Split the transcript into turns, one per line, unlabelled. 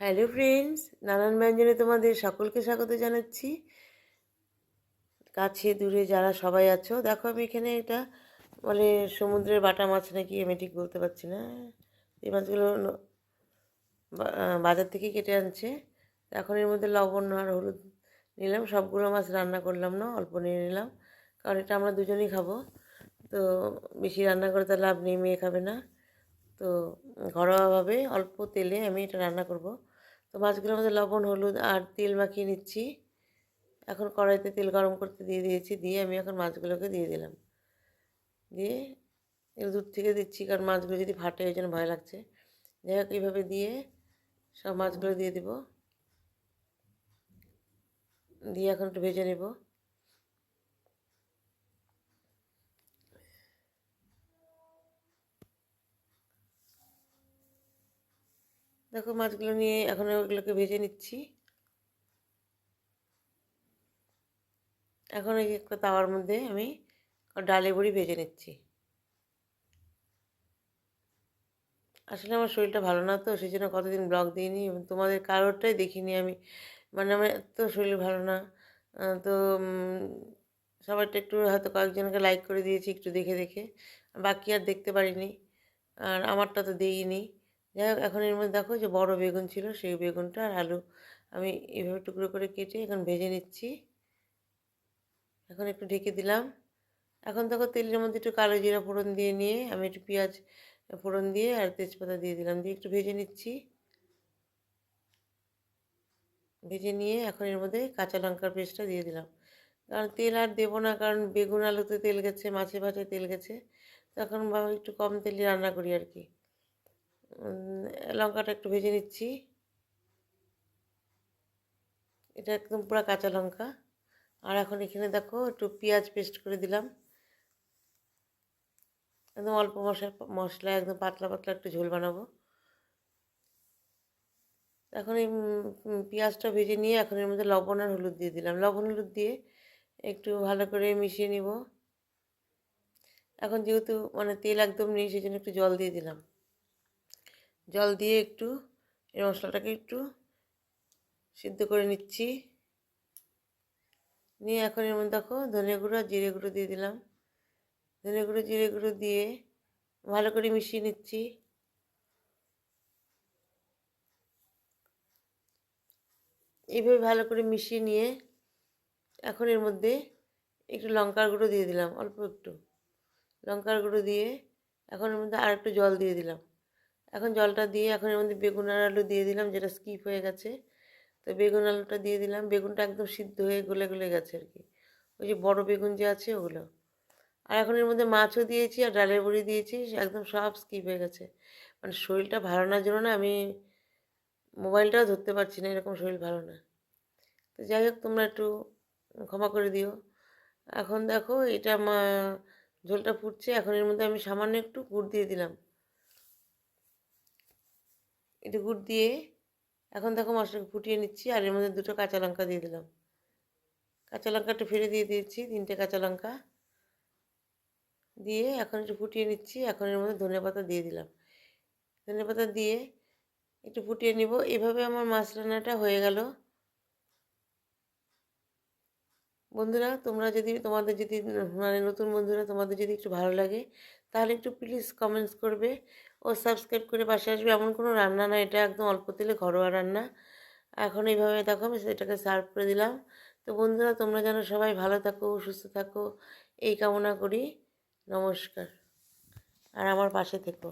Hello friends, নানান ব্যঞ্জনে তোমাদের সকলকে স্বাগত জানাচ্ছি। কাছে দূরে যারা সবাই আছো, দেখো আমি এখানে এটা বলে সমুদ্রের বাটা মাছ নাকি, আমি ঠিক বলতে পারছি না। এই মাছগুলো বাজার থেকে কেটে আনছে। এখন এর মধ্যে লবণ আর হলুদ নিলাম। সবগুলো মাছ রান্না করলাম না, অল্প নিয়ে নিলাম, কারণ এটা আমরা দুজনেই খাবো। তো বেশি রান্না করে তার লাভ নেই, মেয়ে খাবে না। তো ঘরোয়াভাবে অল্প তেলে আমি এটা রান্না করব। তো মাছগুলোর মধ্যে লবণ হলুদ আর তেল মাখিয়ে নিচ্ছি। এখন কড়াইতে তেল গরম করতে দিয়ে দিয়েছি, দিয়ে আমি এখন মাছগুলোকে দিয়ে দিলাম। দিয়ে একটু দূর থেকে দিচ্ছি, কারণ মাছগুলো যদি ফাটে ওই জন্য ভয় লাগছে। যাই হোক, এইভাবে দিয়ে সব মাছগুলো দিয়ে দেবো, দিয়ে এখন একটু ভেজে নেব। দেখো মাছগুলো নিয়ে এখন ওগুলোকে ভেজে নিচ্ছি। এখন এই একটা তাওয়ার মধ্যে আমি ডালে বড়ি ভেজে নিচ্ছি। আসলে আমার শরীরটা ভালো না, তো সেই জন্য কতদিন ব্লগ দিইনি এবং তোমাদের কারোরটাই দেখিনি আমি। মানে আমার এত শরীর ভালো না। তো সবারটা একটু হয়তো কয়েকজনকে লাইক করে দিয়েছি একটু দেখে দেখে, বাকি আর দেখতে পারিনি। আর আমারটা তো দিইনি। যাই হোক, এখন এর মধ্যে দেখো যে বড় বেগুন ছিল, সেই বেগুনটা আর আলু আমি এভাবে টুকরো করে কেটে এখন ভেজে নিচ্ছি। এখন একটু ঢেকে দিলাম। এখন দেখো তেলের মধ্যে একটু কালো জিরা ফোড়ন দিয়ে নিয়ে আমি একটু পেঁয়াজ ফোড়ন দিয়ে আর তেজপাতা দিয়ে দিলাম, দিয়ে একটু ভেজে নিচ্ছি। ভেজে নিয়ে এখন এর মধ্যে কাঁচা লঙ্কার পেস্টটা দিয়ে দিলাম, কারণ তেল আর দেবো না, কারণ বেগুন আলুতে তেল গেছে, মাছে ভাজে তেল গেছে। তখন ভাবো একটু কম তেলে রান্না করি আর কি। লঙ্কাটা একটু ভেজে নিচ্ছি। এটা একদম পুরো কাঁচা লঙ্কা। আর এখন এখানে দেখো একটু পেঁয়াজ পেস্ট করে দিলাম। একদম অল্প মশলা একদম পাতলা পাতলা একটু ঝোল বানাবো। এখন এই পেঁয়াজটা ভেজে নিয়ে এখন এর মধ্যে লবণ আর হলুদ দিয়ে দিলাম। লবণ হলুদ দিয়ে একটু ভালো করে মিশিয়ে নিব। এখন যেহেতু মানে তেল একদম নেই, সেই জন্য একটু জল দিয়ে দিলাম। জল দিয়ে একটু এই মশলাটাকে একটু সিদ্ধ করে নিচ্ছি। নিয়ে এখন এর মধ্যে দেখো ধনে গুঁড়ো আর জিরে গুঁড়ো দিয়ে দিলাম। ধনে গুঁড়ো জিরে গুঁড়ো দিয়ে ভালো করে মিশিয়ে নিচ্ছি। এইভাবে ভালো করে মিশিয়ে নিয়ে এখন এর মধ্যে একটু লঙ্কার গুঁড়ো দিয়ে দিলাম, অল্প একটু লঙ্কার গুঁড়ো দিয়ে এখন এর মধ্যে আর একটু জল দিয়ে দিলাম। এখন জলটা দিয়ে এখন এর মধ্যে বেগুন আর আলু দিয়ে দিলাম, যেটা স্কিপ হয়ে গেছে। তো বেগুন আলুটা দিয়ে দিলাম। বেগুনটা একদম সিদ্ধ হয়ে গলে গলে গেছে আর কি, ওই যে বড় বেগুন যে আছে ওগুলো। আর এখন এর মধ্যে মাছও দিয়েছি আর ডালের বড়ি দিয়েছি, একদম সব স্কিপ হয়ে গেছে। মানে শরীরটা ভালো না জন্য না আমি মোবাইলটাও ধরতে পারছি না, এরকম শরীর ভালো না। তো যাই হোক, তোমরা একটু ক্ষমা করে দিও। এখন দেখো এটা ঝোলটা ফুটছে। এখন এর মধ্যে আমি সামান্য একটু গুড় দিয়ে দিলাম। একটু গুড় দিয়ে এখন দেখো মশলাকে ফুটিয়ে নিচ্ছি। আর এর মধ্যে দুটো কাঁচা লঙ্কা দিয়ে দিলাম। কাঁচা লঙ্কা একটু ফেলে দিয়ে দিয়েছি, 3টে কাঁচা লঙ্কা দিয়ে এখন একটু ফুটিয়ে নিচ্ছি। এখন এর মধ্যে ধনেপাতা দিয়ে দিলাম। ধনেপাতা দিয়ে একটু ফুটিয়ে নিব। এভাবে আমার মাছ রান্নাটা হয়ে গেল। বন্ধুরা, তোমরা যদি মানে নতুন বন্ধুরা তোমাদের যদি একটু ভালো লাগে, তাহলে একটু প্লিজ কমেন্টস করবে ও সাবস্ক্রাইব করে পাশে আসবে। এমন কোনো রান্না না, এটা একদম অল্প তেলে ঘরোয়া রান্না। এখন এইভাবে দেখো আমি সেটাকে সার্ভ করে দিলাম। তো বন্ধুরা, তোমরা যেন সবাই ভালো থাকো, সুস্থ থাকো, এই কামনা করি। নমস্কার। আর আমার পাশে থেকো।